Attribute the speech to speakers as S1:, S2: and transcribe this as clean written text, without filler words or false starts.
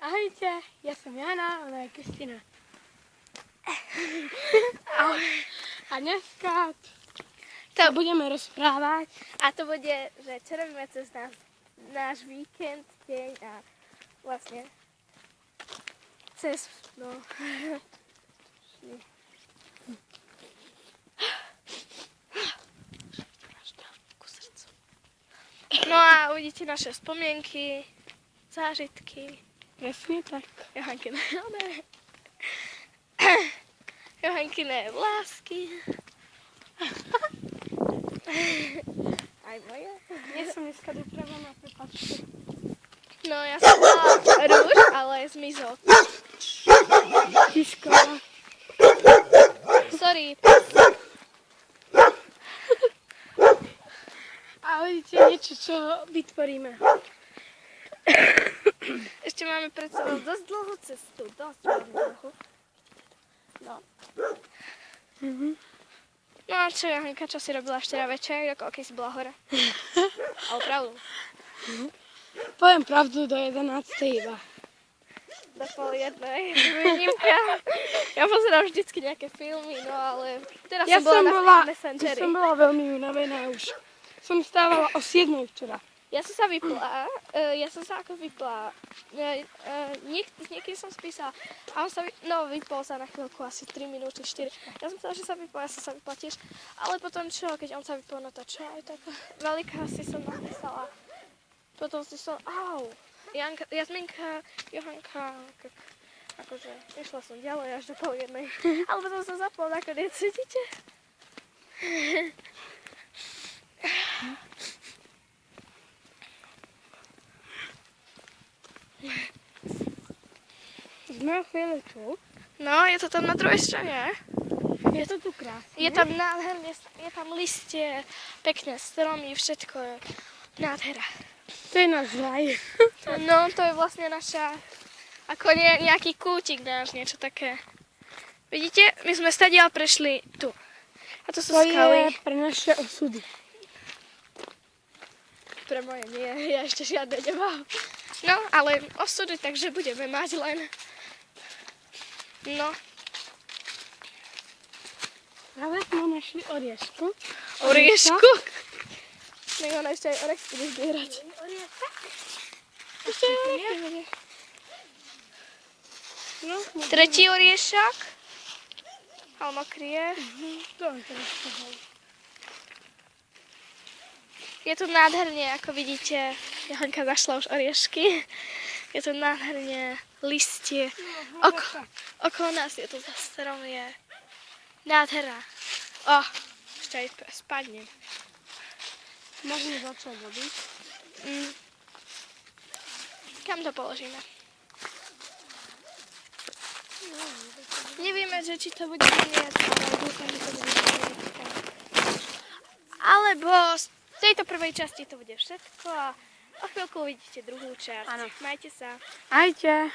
S1: Ahojte, ja som Jana, ona je Kristina. A dneska to budeme rozprávať.
S2: A to bude, že čo robíme cez náš víkend, deň a vlastne cez, no. No a uvidíte naše spomienky, zážitky.
S1: Presne tak.
S2: Johankyné lásky. Aj moje.
S1: Ja som dneska dopravená, prepáčte.
S2: No ja som bola rúž, ale zmizol.
S1: Tiško.
S2: Sorry.
S1: A uvidíte niečo, čo vytvoríme.
S2: Ešte máme pred sebou dosť dlhú cestu. Dosť veľmi dlhú. No. No a čo, Johanka, čo si robila včera večer, ako keď si bola hore? Ale pravdu.
S1: Poviem pravdu do 11. iba.
S2: Do 12:30. Výnimka. Ja pozerám vždycky nejaké filmy, no ale teraz
S1: Ja
S2: som bola na Messengeri.
S1: som bola veľmi unavená už. Som stávala o 7 včera.
S2: Ja som sa vypla, s niekým som spísala a on sa vypol sa na chvíľku, asi 3 minúty, 4. Ja som chcela, že sa vypol, ja som sa vypla tiež, ale potom čo, keď on sa vypol, no to čo, aj tak veľká si som napísala. Potom si som, Jasminka, Johanka, akože išla som ďalej až do 12:30, ale potom som zapol nakoniec, vidíte?
S1: Sme chvíli tu.
S2: No, je to tam na druhej strane.
S1: Je to tu krásne.
S2: Je tam nádherné, je tam listie, pekné stromy, všetko je nádhera.
S1: To je náš raj.
S2: No, to je vlastne naša, ako nejaký kútik náš, niečo také. Vidíte, my sme stadiaľ prešli tu. A to sú skaly.
S1: Je pre naše osudy.
S2: Pre moje nie, ja ešte žiadne nemám. No, ale osudy, takže budeme mať len. No.
S1: Práve sme našli oriešku.
S2: Oriešku? Nech ona ešte aj orešky bude zbierať. Ešte orešky.
S1: No,
S2: Tretí oriešok. Ale mokrý je. Je tu nádherne, ako vidíte, Johanka zašla už oriešky. Je tu nádherne listie. Okolo nás je tu za strom je nádhera. Ešte aj spadnem.
S1: Môžeme začať robiť.
S2: Kam to položíme? Nevieme, že či to bude znieť, ale dúfam, že to bude znieť. Alebo z tejto prvej časti to bude všetko a o chvíľku uvidíte druhú časť.
S1: Áno.
S2: Majte sa.
S1: Ajte.